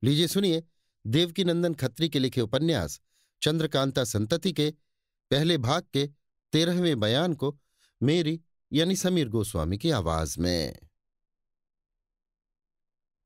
लीजिए सुनिए, देवकीनंदन खत्री के लिखे उपन्यास चंद्रकांता संतति के पहले भाग के 13वें बयान को मेरी यानी समीर गोस्वामी की आवाज में।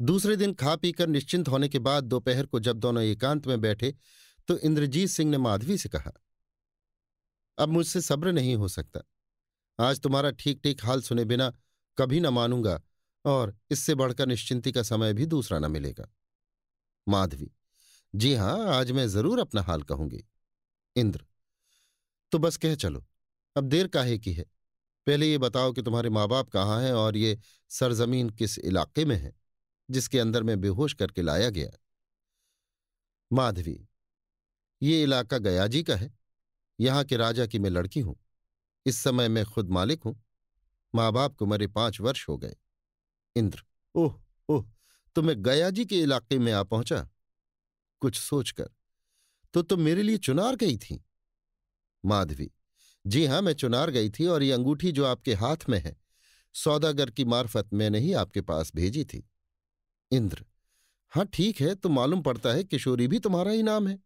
दूसरे दिन खा पीकर निश्चिंत होने के बाद दोपहर को जब दोनों एकांत में बैठे तो इंद्रजीत सिंह ने माधवी से कहा, अब मुझसे सब्र नहीं हो सकता। आज तुम्हारा ठीक ठीक हाल सुने बिना कभी न मानूंगा और इससे बढ़कर निश्चिंती का समय भी दूसरा न मिलेगा। माधवी, जी हां, आज मैं जरूर अपना हाल कहूंगी। इंद्र, तो बस कह चलो, अब देर काहे की है। पहले ये बताओ कि तुम्हारे माँ बाप कहाँ हैं और ये सरजमीन किस इलाके में है जिसके अंदर मैं बेहोश करके लाया गया। माधवी, ये इलाका गयाजी का है। यहां के राजा की मैं लड़की हूं। इस समय मैं खुद मालिक हूं। माँ बाप को मरे 5 वर्ष हो गए। इंद्र, ओह ओह, तो मैं गयाजी के इलाके में आ पहुंचा। कुछ सोचकर, तो तुम मेरे लिए चुनार गई थी। माधवी, जी हां, मैं चुनार गई थी और ये अंगूठी जो आपके हाथ में है सौदागर की मार्फत मैंने ही आपके पास भेजी थी। इंद्र, हाँ ठीक है, तो मालूम पड़ता है किशोरी भी तुम्हारा ही नाम है।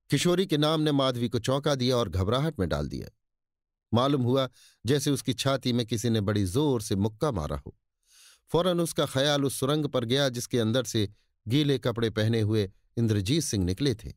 किशोरी के नाम ने माधवी को चौंका दिया और घबराहट में डाल दिया। मालूम हुआ जैसे उसकी छाती में किसी ने बड़ी जोर से मुक्का मारा हो। फौरन उसका ख्याल उस सुरंग पर गया जिसके अंदर से गीले कपड़े पहने हुए इंद्रजीत सिंह निकले थे।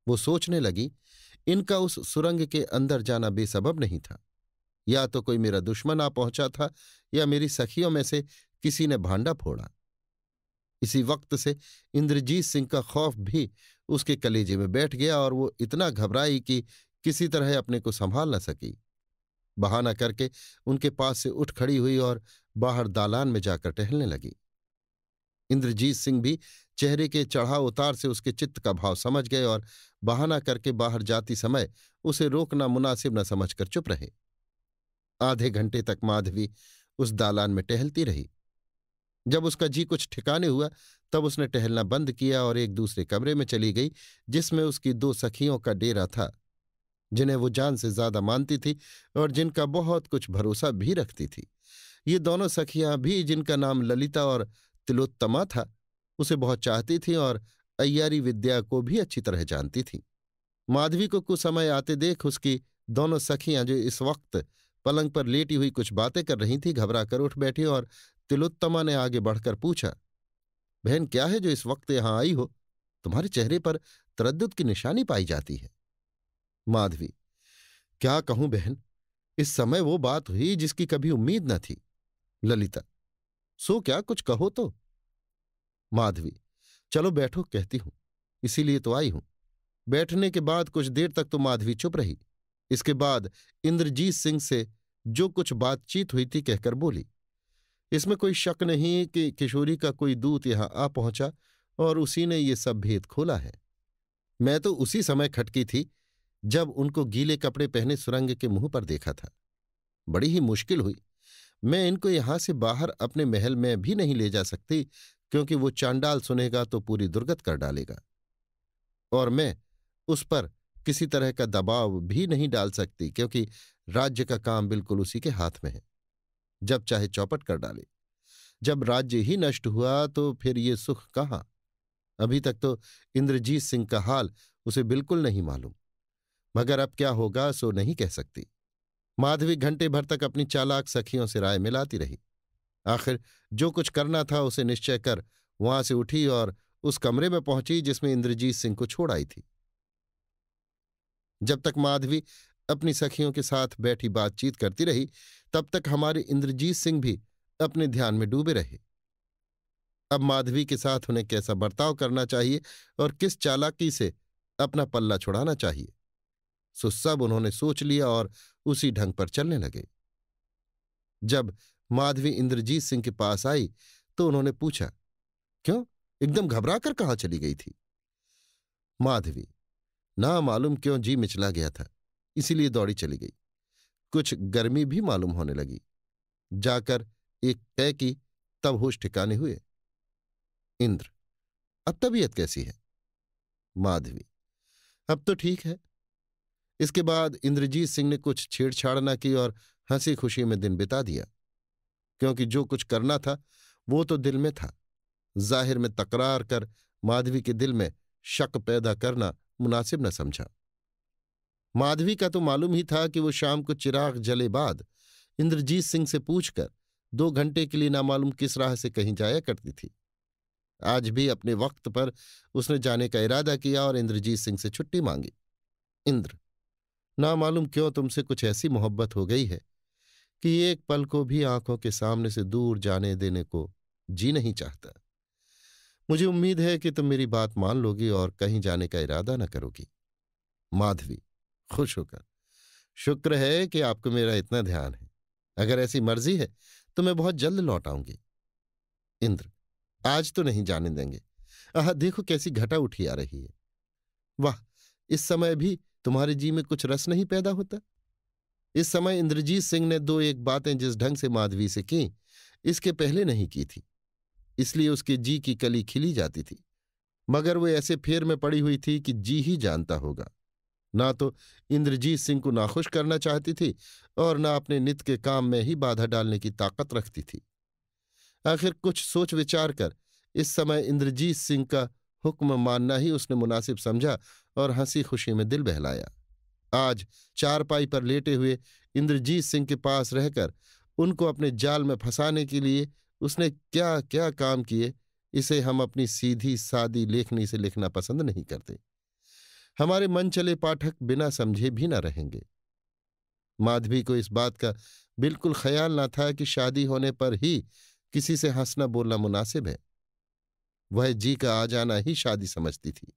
वो सोचने लगी, इनका उस सुरंग के अंदर जाना बेसबब नहीं था। या तो कोई मेरा दुश्मन आ पहुंचा था या मेरी सखियों में से किसी ने भांडा फोड़ा। इसी वक्त से इंद्रजीत सिंह का खौफ भी उसके कलेजे में बैठ गया और वो इतना घबराई कि किसी तरह अपने को संभाल न सकी। बहाना करके उनके पास से उठ खड़ी हुई और बाहर दालान में जाकर टहलने लगी। इंद्रजीत सिंह भी चेहरे के चढ़ाव उतार से उसके चित्त का भाव समझ गए और बहाना करके बाहर जाती समय उसे रोकना मुनासिब न समझकर चुप रहे। आधे घंटे तक माधवी उस दालान में टहलती रही। जब उसका जी कुछ ठिकाने हुआ तब उसने टहलना बंद किया और एक दूसरे कमरे में चली गई जिसमें उसकी 2 सखियों का डेरा था, जिन्हें वो जान से ज्यादा मानती थी और जिनका बहुत कुछ भरोसा भी रखती थी। ये दोनों सखियां भी, जिनका नाम ललिता और तिलोत्तमा था, उसे बहुत चाहती थीं और अय्यारी विद्या को भी अच्छी तरह जानती थीं। माधवी को कुछ समय आते देख उसकी दोनों सखियां, जो इस वक्त पलंग पर लेटी हुई कुछ बातें कर रही थीं, घबरा कर उठ बैठी और तिलोत्तमा ने आगे बढ़कर पूछा, बहन क्या है जो इस वक्त यहां आई हो? तुम्हारे चेहरे पर तरद्दुद की निशानी पाई जाती है। माधवी, क्या कहूं बहन, इस समय वो बात हुई जिसकी कभी उम्मीद न थी। ललिता, सो क्या, कुछ कहो तो। माधवी, चलो बैठो, कहती हूं, इसीलिए तो आई हूं। बैठने के बाद कुछ देर तक तो माधवी चुप रही। इसके बाद इंद्रजीत सिंह से जो कुछ बातचीत हुई थी कहकर बोली, इसमें कोई शक नहीं कि किशोरी का कोई दूत यहां आ पहुंचा और उसी ने ये सब भेद खोला है। मैं तो उसी समय खटकी थी जब उनको गीले कपड़े पहने सुरंग के मुंह पर देखा था। बड़ी ही मुश्किल हुई। मैं इनको यहां से बाहर अपने महल में भी नहीं ले जा सकती, क्योंकि वो चांडाल सुनेगा तो पूरी दुर्गत कर डालेगा, और मैं उस पर किसी तरह का दबाव भी नहीं डाल सकती, क्योंकि राज्य का काम बिल्कुल उसी के हाथ में है। जब चाहे चौपट कर डाले। जब राज्य ही नष्ट हुआ तो फिर ये सुख कहाँ। अभी तक तो इंद्रजीत सिंह का हाल उसे बिल्कुल नहीं मालूम, मगर अब क्या होगा सो नहीं कह सकती। माधवी घंटे भर तक अपनी चालाक सखियों से राय मिलाती रही। आखिर जो कुछ करना था उसे निश्चय कर वहां से उठी और उस कमरे में पहुंची जिसमें इंद्रजीत सिंह को छोड़ आई थी। जब तक माधवी अपनी सखियों के साथ बैठी बातचीत करती रही तब तक हमारे इंद्रजीत सिंह भी अपने ध्यान में डूबे रहे। अब माधवी के साथ उन्हें कैसा बर्ताव करना चाहिए और किस चालाकी से अपना पल्ला छुड़ाना चाहिए, सो सब उन्होंने सोच लिया और उसी ढंग पर चलने लगे। जब माधवी इंद्रजीत सिंह के पास आई तो उन्होंने पूछा, क्यों, एकदम घबरा कर कहाँ चली गई थी? माधवी, ना मालूम क्यों जी मिचला गया था, इसीलिए दौड़ी चली गई। कुछ गर्मी भी मालूम होने लगी। जाकर एक तय की तब होश ठिकाने हुए। इंद्र, अब तबीयत कैसी है? माधवी, अब तो ठीक है। इसके बाद इंद्रजीत सिंह ने कुछ छेड़छाड़ न की और हंसी खुशी में दिन बिता दिया, क्योंकि जो कुछ करना था वो तो दिल में था। जाहिर में तकरार कर माधवी के दिल में शक पैदा करना मुनासिब न समझा। माधवी का तो मालूम ही था कि वो शाम को चिराग जले बाद इंद्रजीत सिंह से पूछकर 2 घंटे के लिए नामालूम किस राह से कहीं जाया करती थी। आज भी अपने वक्त पर उसने जाने का इरादा किया और इंद्रजीत सिंह से छुट्टी मांगी। इंद्र, नामालूम क्यों तुमसे कुछ ऐसी मोहब्बत हो गई है कि एक पल को भी आंखों के सामने से दूर जाने देने को जी नहीं चाहता। मुझे उम्मीद है कि तुम मेरी बात मान लोगी और कहीं जाने का इरादा न करोगी। माधवी खुश होकर, शुक्र है कि आपको मेरा इतना ध्यान है। अगर ऐसी मर्जी है तो मैं बहुत जल्द लौट आऊंगी। इंद्र, आज तो नहीं जाने देंगे। आह, देखो कैसी घटा उठी आ रही है। वाह, इस समय भी तुम्हारे जी में कुछ रस नहीं पैदा होता। इस समय इंद्रजीत सिंह ने 2-1 बातें जिस ढंग से माधवी से की, इसके पहले नहीं की थी, इसलिए उसके जी की कली खिली जाती थी। मगर वो ऐसे फेर में पड़ी हुई थी कि जी ही जानता होगा। ना तो इंद्रजीत सिंह को नाखुश करना चाहती थी और ना अपने नित्य के काम में ही बाधा डालने की ताकत रखती थी। आखिर कुछ सोच विचार कर इस समय इंद्रजीत सिंह का हुक्म मानना ही उसने मुनासिब समझा और हंसी खुशी में दिल बहलाया। आज चारपाई पर लेटे हुए इंद्रजीत सिंह के पास रहकर उनको अपने जाल में फंसाने के लिए उसने क्या क्या काम किए, इसे हम अपनी सीधी सादी लेखनी से लिखना पसंद नहीं करते। हमारे मन चले पाठक बिना समझे भी न रहेंगे। माधवी को इस बात का बिल्कुल ख्याल न था कि शादी होने पर ही किसी से हंसना बोलना मुनासिब है। वह जी का आ जाना ही शादी समझती थी।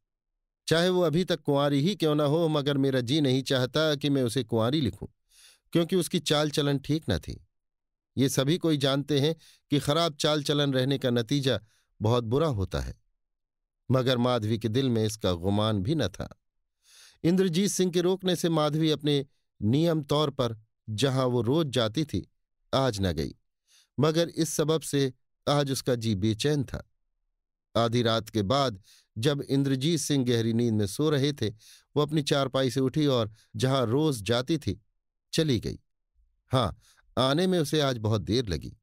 चाहे वो अभी तक कुंवारी ही क्यों ना हो, मगर मेरा जी नहीं चाहता कि मैं उसे कुंवारी लिखूं, क्योंकि उसकी चाल चलन ठीक न थी। ये सभी कोई जानते हैं कि खराब चाल चलन रहने का नतीजा बहुत बुरा होता है, मगर माधवी के दिल में इसका गुमान भी न था। इंद्रजीत सिंह के रोकने से माधवी अपने नियम तौर पर जहां वो रोज जाती थी आज न गई, मगर इस सबब से आज उसका जी बेचैन था। आधी रात के बाद जब इंद्रजीत सिंह गहरी नींद में सो रहे थे, वो अपनी चारपाई से उठी और जहां रोज जाती थी चली गई। हाँ, आने में उसे आज बहुत देर लगी।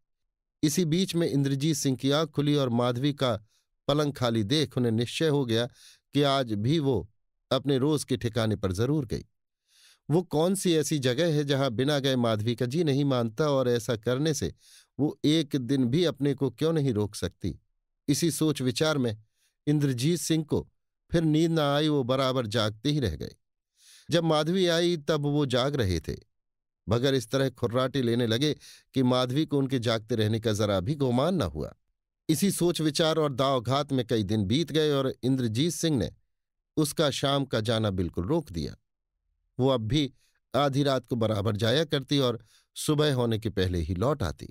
इसी बीच में इंद्रजीत सिंह की आंख खुली और माधवी का पलंग खाली देख उन्हें निश्चय हो गया कि आज भी वो अपने रोज के ठिकाने पर जरूर गई। वो कौन सी ऐसी जगह है जहां बिना गए माधवी का जी नहीं मानता, और ऐसा करने से वो एक दिन भी अपने को क्यों नहीं रोक सकती। इसी सोच विचार में इंद्रजीत सिंह को फिर नींद न आई। वो बराबर जागते ही रह गए। जब माधवी आई तब वो जाग रहे थे, मगर इस तरह खुर्राटे लेने लगे कि माधवी को उनके जागते रहने का जरा भी गुमान न हुआ। इसी सोच विचार और दावघात में कई दिन बीत गए और इंद्रजीत सिंह ने उसका शाम का जाना बिल्कुल रोक दिया। वो अब भी आधी रात को बराबर जाया करती और सुबह होने के पहले ही लौट आती।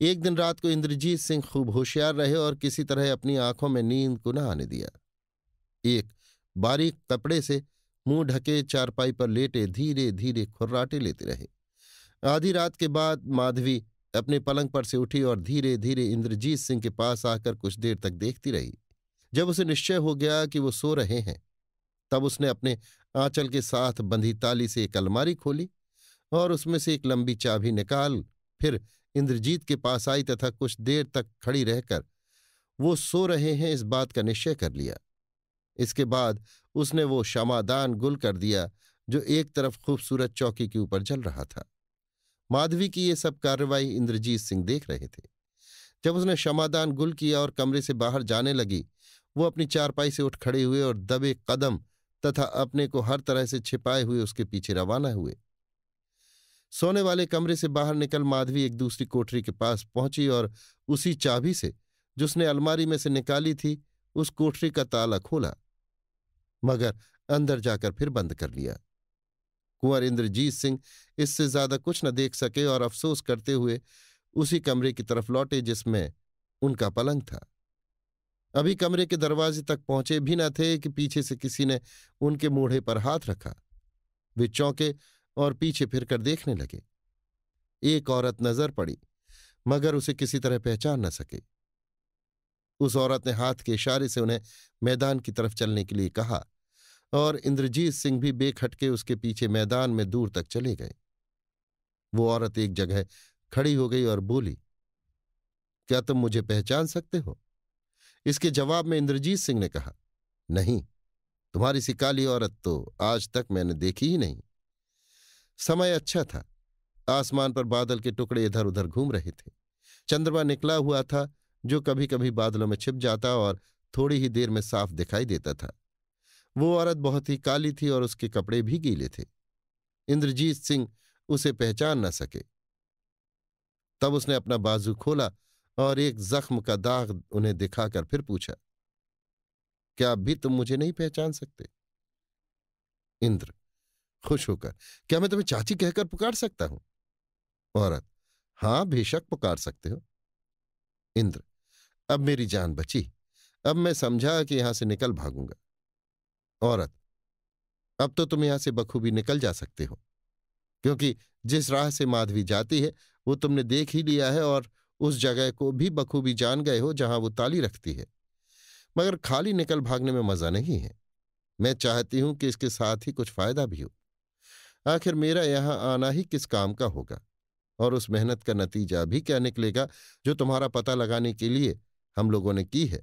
एक दिन रात को इंद्रजीत सिंह खूब होशियार रहे और किसी तरह अपनी आंखों में नींद को न आने दिया। एक बारीक कपड़े से मुंह ढके चारपाई पर लेटे धीरे धीरे खुर्राटे लेते रहे। आधी रात के बाद माधवी अपने पलंग पर से उठी और धीरे धीरे इंद्रजीत सिंह के पास आकर कुछ देर तक देखती रही। जब उसे निश्चय हो गया कि वो सो रहे हैं, तब उसने अपने आंचल के साथ बंधी ताली से एक अलमारी खोली और उसमें से एक लंबी चाबी निकाल फिर इंद्रजीत के पास आई तथा कुछ देर तक खड़ी रहकर वो सो रहे हैं इस बात का निश्चय कर लिया। इसके बाद उसने वो शमादान गुल कर दिया जो एक तरफ खूबसूरत चौकी के ऊपर जल रहा था। माधवी की ये सब कार्रवाई इंद्रजीत सिंह देख रहे थे। जब उसने शमादान गुल किया और कमरे से बाहर जाने लगी, वो अपनी चारपाई से उठ खड़े हुए और दबे कदम तथा अपने को हर तरह से छिपाए हुए उसके पीछे रवाना हुए। सोने वाले कमरे से बाहर निकल माधवी एक दूसरी कोठरी के पास पहुंची और उसी चाबी से जो उसने अलमारी में से निकाली थी उस कोठरी का ताला खोला, मगर अंदर जाकर फिर बंद कर लिया। कुंवर इंद्रजीत सिंह इससे ज्यादा कुछ न देख सके और अफसोस करते हुए उसी कमरे की तरफ लौटे जिसमें उनका पलंग था। अभी कमरे के दरवाजे तक पहुंचे भी न थे कि पीछे से किसी ने उनके मूढ़े पर हाथ रखा। वे चौंके और पीछे फिरकर देखने लगे। एक औरत नजर पड़ी, मगर उसे किसी तरह पहचान न सके। उस औरत ने हाथ के इशारे से उन्हें मैदान की तरफ चलने के लिए कहा और इंद्रजीत सिंह भी बेखटके उसके पीछे मैदान में दूर तक चले गए। वो औरत एक जगह खड़ी हो गई और बोली, क्या तुम मुझे पहचान सकते हो? इसके जवाब में इंद्रजीत सिंह ने कहा, नहीं, तुम्हारी सी काली औरत तो आज तक मैंने देखी ही नहीं। समय अच्छा था। आसमान पर बादल के टुकड़े इधर उधर घूम रहे थे। चंद्रमा निकला हुआ था, जो कभी कभी बादलों में छिप जाता और थोड़ी ही देर में साफ दिखाई देता था। वो औरत बहुत ही काली थी और उसके कपड़े भी गीले थे। इंद्रजीत सिंह उसे पहचान न सके। तब उसने अपना बाजू खोला और एक जख्म का दाग उन्हें दिखाकर फिर पूछा, क्या अब भी तुम मुझे नहीं पहचान सकते? इंद्र खुश होकर, क्या मैं तुम्हें चाची कहकर पुकार सकता हूं? औरत, हां बेशक पुकार सकते हो। इंद्र, अब मेरी जान बची। अब मैं समझा कि यहां से निकल भागूंगा। औरत, अब तो तुम यहां से बखूबी निकल जा सकते हो, क्योंकि जिस राह से माधवी जाती है वो तुमने देख ही लिया है और उस जगह को भी बखूबी जान गए हो जहां वो ताली रखती है। मगर खाली निकल भागने में मजा नहीं है। मैं चाहती हूं कि इसके साथ ही कुछ फायदा भी हो। आखिर मेरा यहां आना ही किस काम का होगा, और उस मेहनत का नतीजा भी क्या निकलेगा जो तुम्हारा पता लगाने के लिए हम लोगों ने की है,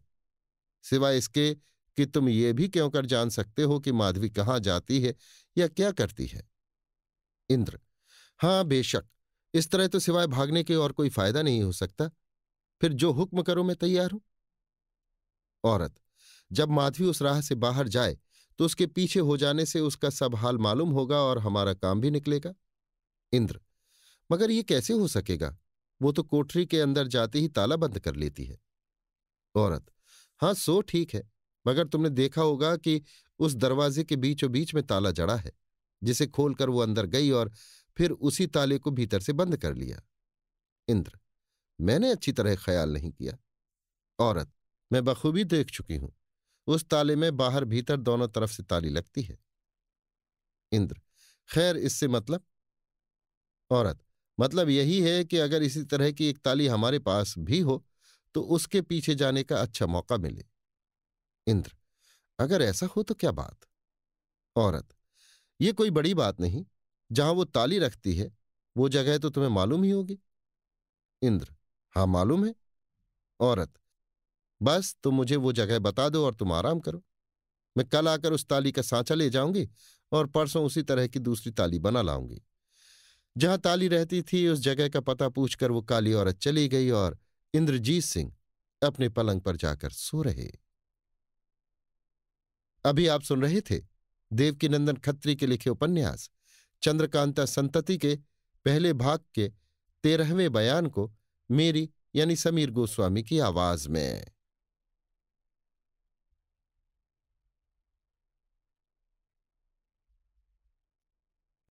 सिवाय इसके कि तुम ये भी क्यों कर जान सकते हो कि माधवी कहाँ जाती है या क्या करती है। इंद्र, हां बेशक, इस तरह तो सिवाय भागने के और कोई फायदा नहीं हो सकता। फिर जो हुक्म करो मैं तैयार हूं। औरत, जब माधवी उस राह से बाहर जाए तो उसके पीछे हो जाने से उसका सब हाल मालूम होगा और हमारा काम भी निकलेगा। इंद्र, मगर ये कैसे हो सकेगा? वो तो कोठरी के अंदर जाते ही ताला बंद कर लेती है। औरत, हां सो ठीक है, मगर तुमने देखा होगा कि उस दरवाजे के बीचों बीच में ताला जड़ा है, जिसे खोलकर वो अंदर गई और फिर उसी ताले को भीतर से बंद कर लिया। इंद्र, मैंने अच्छी तरह ख्याल नहीं किया। औरत, मैं बखूबी देख चुकी हूं। उस ताले में बाहर भीतर दोनों तरफ से ताली लगती है। इंद्र, खैर इससे मतलब? औरत, मतलब यही है कि अगर इसी तरह की एक ताली हमारे पास भी हो तो उसके पीछे जाने का अच्छा मौका मिले। इंद्र, अगर ऐसा हो तो क्या बात? औरत, ये कोई बड़ी बात नहीं। जहां वो ताली रखती है वो जगह तो तुम्हें मालूम ही होगी। इंद्र, हाँ मालूम है। औरत, बस तुम मुझे वो जगह बता दो और तुम आराम करो। मैं कल आकर उस ताली का सांचा ले जाऊंगी और परसों उसी तरह की दूसरी ताली बना लाऊंगी। जहां ताली रहती थी उस जगह का पता पूछकर वो काली औरत चली गई और इंद्रजीत सिंह अपने पलंग पर जाकर सो रहे। अभी आप सुन रहे थे देवकीनंदन खत्री के लिखे उपन्यास चंद्रकांता संतति के पहले भाग के 13वें बयान को मेरी यानी समीर गोस्वामी की आवाज में।